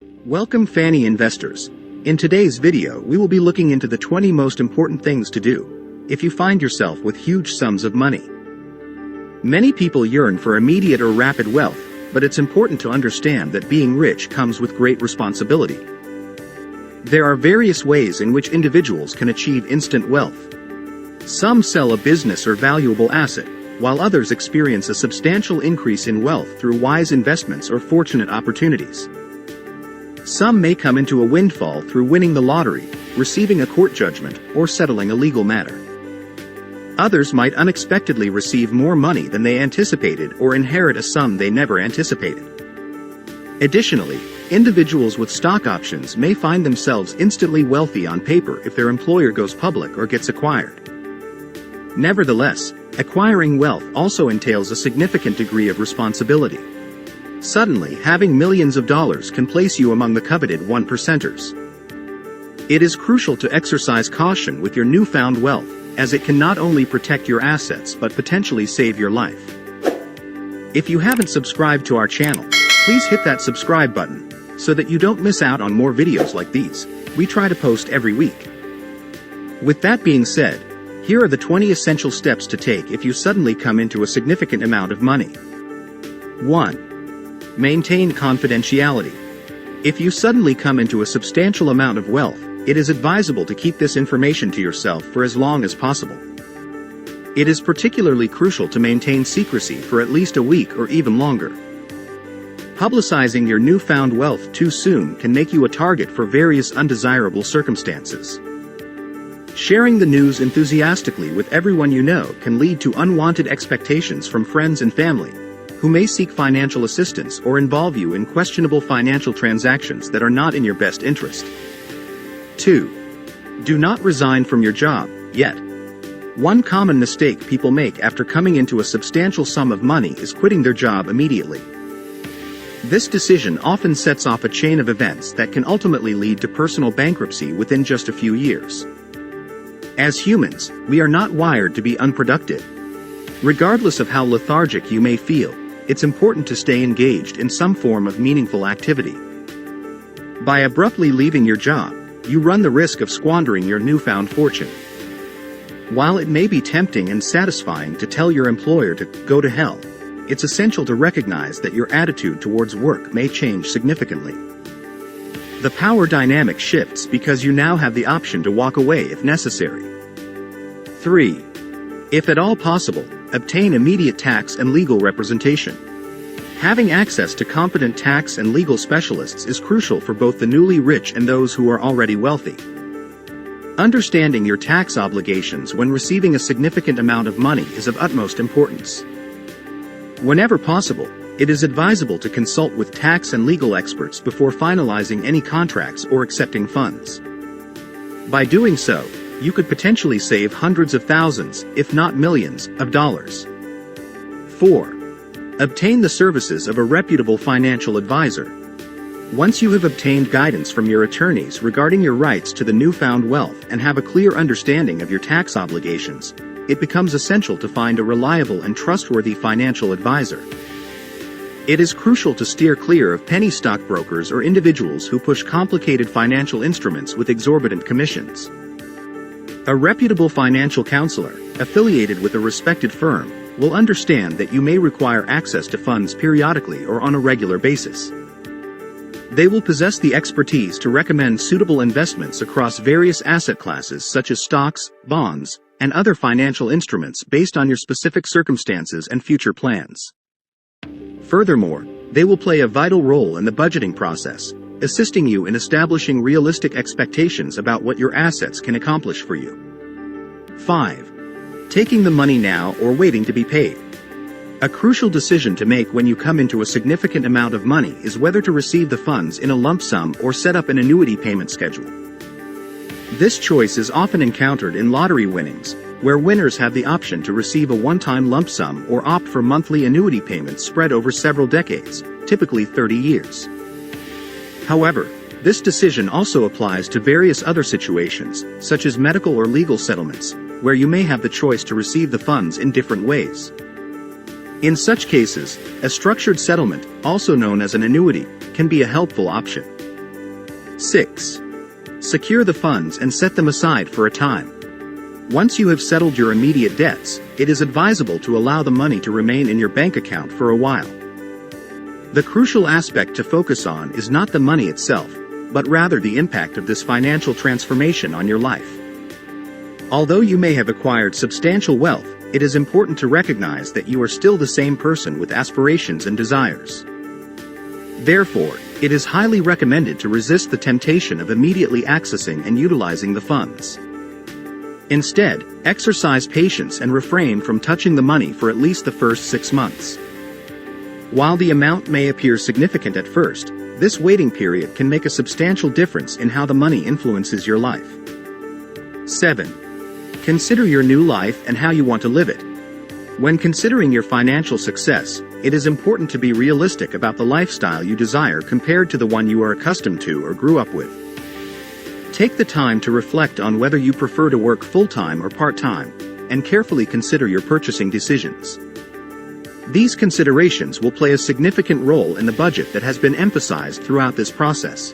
Welcome Fanny investors. In today's video we will be looking into the 20 most important things to do if you find yourself with huge sums of money. Many people yearn for immediate or rapid wealth, but it's important to understand that being rich comes with great responsibility. There are various ways in which individuals can achieve instant wealth. Some sell a business or valuable asset, while others experience a substantial increase in wealth through wise investments or fortunate opportunities. Some may come into a windfall through winning the lottery, receiving a court judgment, or settling a legal matter. Others might unexpectedly receive more money than they anticipated or inherit a sum they never anticipated. Additionally, individuals with stock options may find themselves instantly wealthy on paper if their employer goes public or gets acquired. Nevertheless, acquiring wealth also entails a significant degree of responsibility. Suddenly, having millions of dollars can place you among the coveted 1%ers. It is crucial to exercise caution with your newfound wealth, as it can not only protect your assets but potentially save your life. If you haven't subscribed to our channel, please hit that subscribe button, so that you don't miss out on more videos like these. We try to post every week. With that being said, here are the 20 essential steps to take if you suddenly come into a significant amount of money. 1. Maintain confidentiality. If you suddenly come into a substantial amount of wealth, it is advisable to keep this information to yourself for as long as possible. It is particularly crucial to maintain secrecy for at least a week or even longer. Publicizing your newfound wealth too soon can make you a target for various undesirable circumstances. Sharing the news enthusiastically with everyone you know can lead to unwanted expectations from friends and family, who may seek financial assistance or involve you in questionable financial transactions that are not in your best interest. 2. Do not resign from your job, yet. One common mistake people make after coming into a substantial sum of money is quitting their job immediately. This decision often sets off a chain of events that can ultimately lead to personal bankruptcy within just a few years. As humans, we are not wired to be unproductive. Regardless of how lethargic you may feel, it's important to stay engaged in some form of meaningful activity. By abruptly leaving your job, you run the risk of squandering your newfound fortune. While it may be tempting and satisfying to tell your employer to go to hell, it's essential to recognize that your attitude towards work may change significantly. The power dynamic shifts because you now have the option to walk away if necessary. 3. If at all possible, obtain immediate tax and legal representation. Having access to competent tax and legal specialists is crucial for both the newly rich and those who are already wealthy. Understanding your tax obligations when receiving a significant amount of money is of utmost importance. Whenever possible, it is advisable to consult with tax and legal experts before finalizing any contracts or accepting funds. By doing so, you could potentially save hundreds of thousands, if not millions, of dollars. 4. Obtain the services of a reputable financial advisor. Once you have obtained guidance from your attorneys regarding your rights to the newfound wealth and have a clear understanding of your tax obligations, it becomes essential to find a reliable and trustworthy financial advisor. It is crucial to steer clear of penny stockbrokers or individuals who push complicated financial instruments with exorbitant commissions. A reputable financial counselor, affiliated with a respected firm, will understand that you may require access to funds periodically or on a regular basis. They will possess the expertise to recommend suitable investments across various asset classes such as stocks, bonds, and other financial instruments based on your specific circumstances and future plans. Furthermore, they will play a vital role in the budgeting process, assisting you in establishing realistic expectations about what your assets can accomplish for you. 5. Taking the money now or waiting to be paid. A crucial decision to make when you come into a significant amount of money is whether to receive the funds in a lump sum or set up an annuity payment schedule. This choice is often encountered in lottery winnings, where winners have the option to receive a one-time lump sum or opt for monthly annuity payments spread over several decades, typically 30 years. However, this decision also applies to various other situations, such as medical or legal settlements, where you may have the choice to receive the funds in different ways. In such cases, a structured settlement, also known as an annuity, can be a helpful option. 6. Secure the funds and set them aside for a time. Once you have settled your immediate debts, it is advisable to allow the money to remain in your bank account for a while. The crucial aspect to focus on is not the money itself, but rather the impact of this financial transformation on your life. Although you may have acquired substantial wealth, it is important to recognize that you are still the same person with aspirations and desires. Therefore, it is highly recommended to resist the temptation of immediately accessing and utilizing the funds. Instead, exercise patience and refrain from touching the money for at least the first 6 months. While the amount may appear significant at first, this waiting period can make a substantial difference in how the money influences your life. 7. Consider your new life and how you want to live it. When considering your financial success, it is important to be realistic about the lifestyle you desire compared to the one you are accustomed to or grew up with. Take the time to reflect on whether you prefer to work full-time or part-time, and carefully consider your purchasing decisions. These considerations will play a significant role in the budget that has been emphasized throughout this process.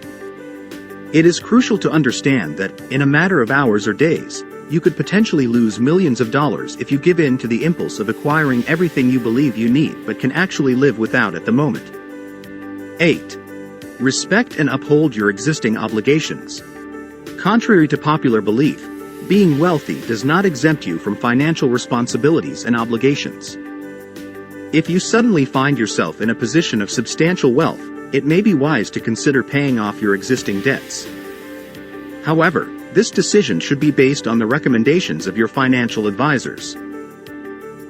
It is crucial to understand that, in a matter of hours or days, you could potentially lose millions of dollars if you give in to the impulse of acquiring everything you believe you need but can actually live without at the moment. 8. Respect and uphold your existing obligations. Contrary to popular belief, being wealthy does not exempt you from financial responsibilities and obligations. If you suddenly find yourself in a position of substantial wealth, it may be wise to consider paying off your existing debts. However, this decision should be based on the recommendations of your financial advisors.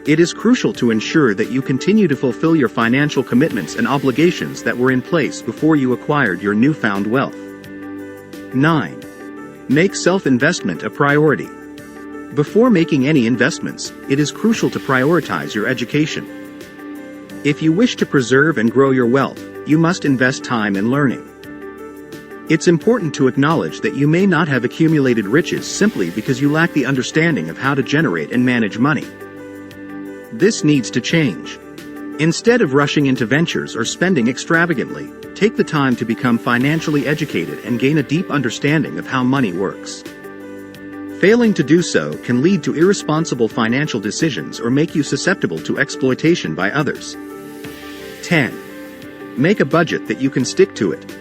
It is crucial to ensure that you continue to fulfill your financial commitments and obligations that were in place before you acquired your newfound wealth. 9. Make self-investment a priority. Before making any investments, it is crucial to prioritize your education. If you wish to preserve and grow your wealth, you must invest time in learning. It's important to acknowledge that you may not have accumulated riches simply because you lack the understanding of how to generate and manage money. This needs to change. Instead of rushing into ventures or spending extravagantly, take the time to become financially educated and gain a deep understanding of how money works. Failing to do so can lead to irresponsible financial decisions or make you susceptible to exploitation by others. 10. Make a budget that you can stick to it.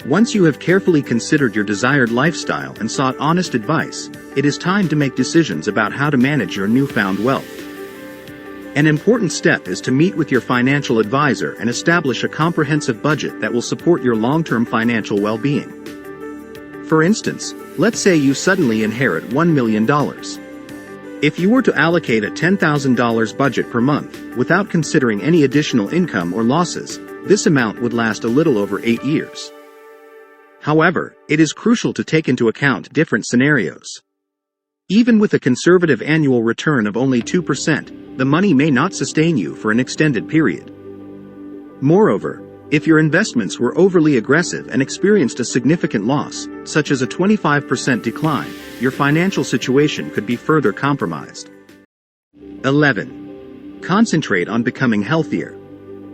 Once you have carefully considered your desired lifestyle and sought honest advice, it is time to make decisions about how to manage your newfound wealth. An important step is to meet with your financial advisor and establish a comprehensive budget that will support your long-term financial well-being. For instance, let's say you suddenly inherit $1 million. If you were to allocate a $10,000 budget per month, without considering any additional income or losses, this amount would last a little over 8 years. However, it is crucial to take into account different scenarios. Even with a conservative annual return of only 2%, the money may not sustain you for an extended period. Moreover, if your investments were overly aggressive and experienced a significant loss, such as a 25% decline, your financial situation could be further compromised. 11. Concentrate on becoming healthier.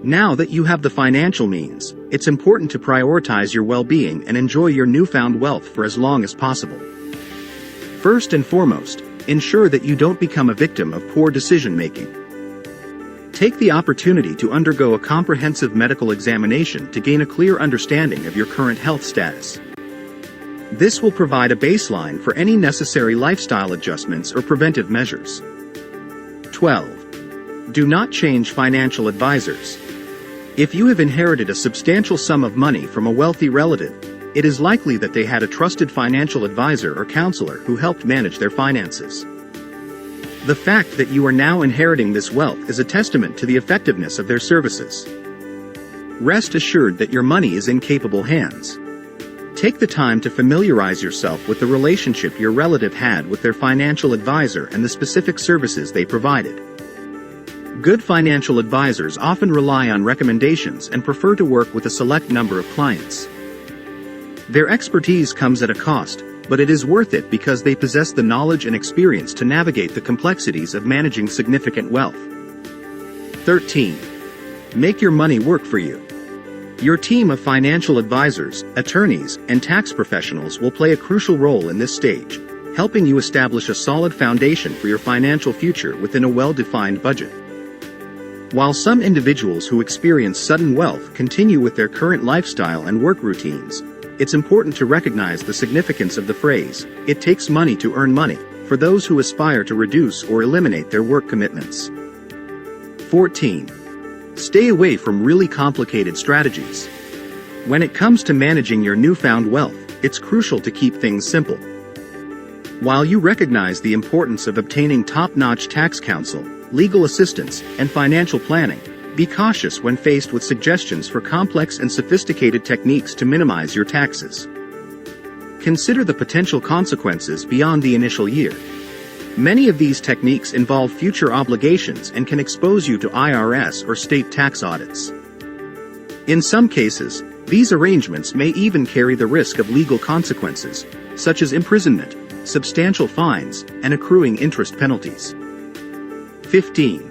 Now that you have the financial means, it's important to prioritize your well-being and enjoy your newfound wealth for as long as possible. First and foremost, ensure that you don't become a victim of poor decision-making. Take the opportunity to undergo a comprehensive medical examination to gain a clear understanding of your current health status. This will provide a baseline for any necessary lifestyle adjustments or preventive measures. 12. Do not change financial advisors. If you have inherited a substantial sum of money from a wealthy relative, it is likely that they had a trusted financial advisor or counselor who helped manage their finances. The fact that you are now inheriting this wealth is a testament to the effectiveness of their services. Rest assured that your money is in capable hands. Take the time to familiarize yourself with the relationship your relative had with their financial advisor and the specific services they provided. Good financial advisors often rely on recommendations and prefer to work with a select number of clients. Their expertise comes at a cost, but it is worth it because they possess the knowledge and experience to navigate the complexities of managing significant wealth. 13. Make your money work for you. Your team of financial advisors, attorneys, and tax professionals will play a crucial role in this stage, helping you establish a solid foundation for your financial future within a well-defined budget. While some individuals who experience sudden wealth continue with their current lifestyle and work routines, it's important to recognize the significance of the phrase, "It takes money to earn money," for those who aspire to reduce or eliminate their work commitments. 14. Stay away from really complicated strategies. When it comes to managing your newfound wealth, it's crucial to keep things simple. While you recognize the importance of obtaining top-notch tax counsel, legal assistance, and financial planning, be cautious when faced with suggestions for complex and sophisticated techniques to minimize your taxes. Consider the potential consequences beyond the initial year. Many of these techniques involve future obligations and can expose you to IRS or state tax audits. In some cases, these arrangements may even carry the risk of legal consequences, such as imprisonment, substantial fines, and accruing interest penalties. 15.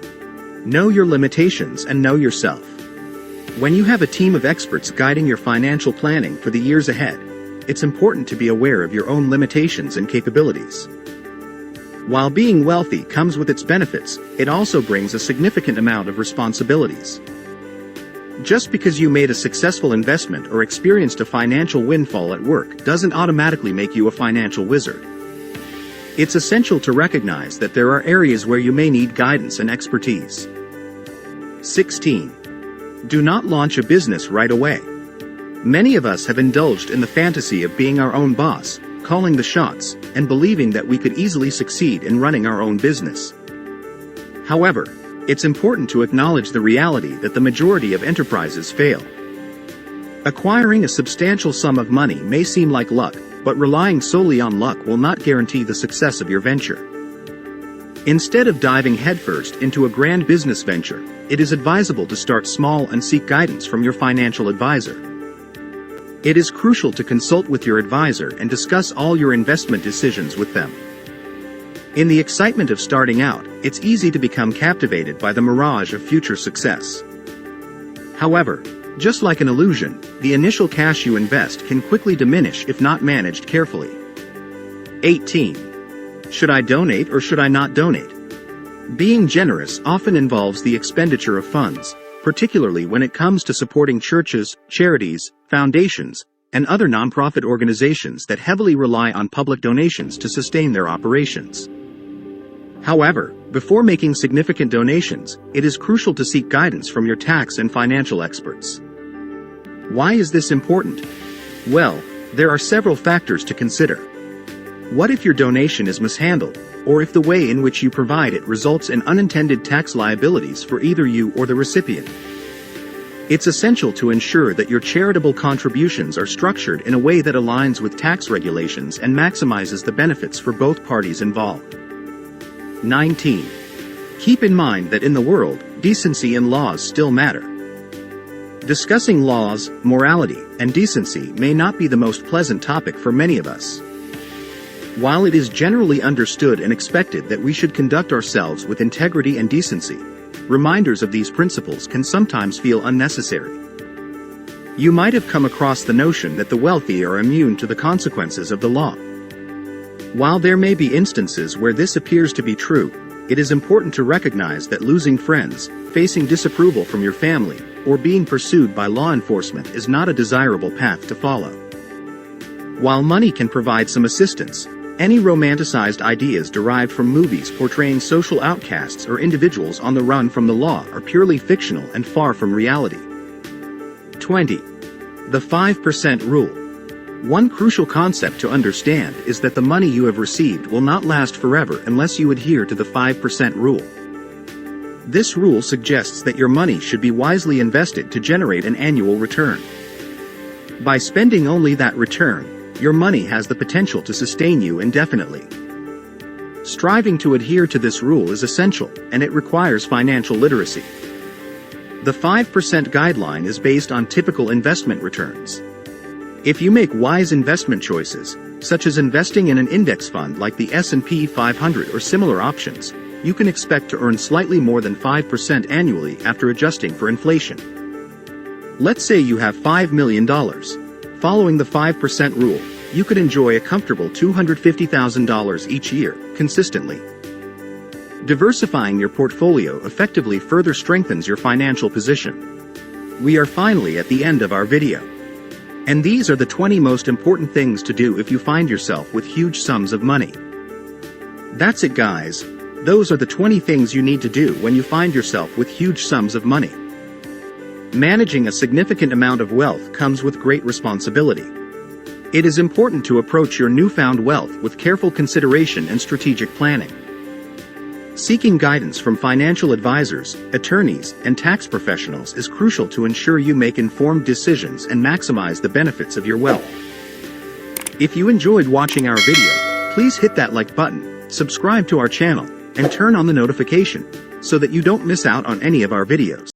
Know your limitations and know yourself. When you have a team of experts guiding your financial planning for the years ahead, it's important to be aware of your own limitations and capabilities. While being wealthy comes with its benefits, it also brings a significant amount of responsibilities. Just because you made a successful investment or experienced a financial windfall at work doesn't automatically make you a financial wizard. It's essential to recognize that there are areas where you may need guidance and expertise. 16. Do not launch a business right away. Many of us have indulged in the fantasy of being our own boss, calling the shots, and believing that we could easily succeed in running our own business. However, it's important to acknowledge the reality that the majority of enterprises fail. Acquiring a substantial sum of money may seem like luck, but relying solely on luck will not guarantee the success of your venture. Instead of diving headfirst into a grand business venture, it is advisable to start small and seek guidance from your financial advisor. It is crucial to consult with your advisor and discuss all your investment decisions with them. In the excitement of starting out, it's easy to become captivated by the mirage of future success. However, just like an illusion, the initial cash you invest can quickly diminish if not managed carefully. 18. Should I donate or should I not donate? Being generous often involves the expenditure of funds, particularly when it comes to supporting churches, charities, foundations, and other nonprofit organizations that heavily rely on public donations to sustain their operations. However, before making significant donations, it is crucial to seek guidance from your tax and financial experts. Why is this important? Well, there are several factors to consider. What if your donation is mishandled, or if the way in which you provide it results in unintended tax liabilities for either you or the recipient? It's essential to ensure that your charitable contributions are structured in a way that aligns with tax regulations and maximizes the benefits for both parties involved. 19. Keep in mind that in the world, decency and laws still matter. Discussing laws, morality, and decency may not be the most pleasant topic for many of us. While it is generally understood and expected that we should conduct ourselves with integrity and decency, reminders of these principles can sometimes feel unnecessary. You might have come across the notion that the wealthy are immune to the consequences of the law. While there may be instances where this appears to be true, it is important to recognize that losing friends, facing disapproval from your family, or being pursued by law enforcement is not a desirable path to follow. While money can provide some assistance, any romanticized ideas derived from movies portraying social outcasts or individuals on the run from the law are purely fictional and far from reality. 20. The 5% rule. One crucial concept to understand is that the money you have received will not last forever unless you adhere to the 5% rule. This rule suggests that your money should be wisely invested to generate an annual return. By spending only that return, your money has the potential to sustain you indefinitely. Striving to adhere to this rule is essential, and it requires financial literacy. The 5% guideline is based on typical investment returns. If you make wise investment choices, such as investing in an index fund like the S&P 500 or similar options, you can expect to earn slightly more than 5% annually after adjusting for inflation. Let's say you have $5 million. Following the 5% rule, you could enjoy a comfortable $250,000 each year, consistently. Diversifying your portfolio effectively further strengthens your financial position. We are finally at the end of our video. And these are the 20 most important things to do if you find yourself with huge sums of money. That's it, guys. Those are the 20 things you need to do when you find yourself with huge sums of money. Managing a significant amount of wealth comes with great responsibility. It is important to approach your newfound wealth with careful consideration and strategic planning. Seeking guidance from financial advisors, attorneys, and tax professionals is crucial to ensure you make informed decisions and maximize the benefits of your wealth. If you enjoyed watching our video, please hit that like button, subscribe to our channel, and turn on the notification so that you don't miss out on any of our videos.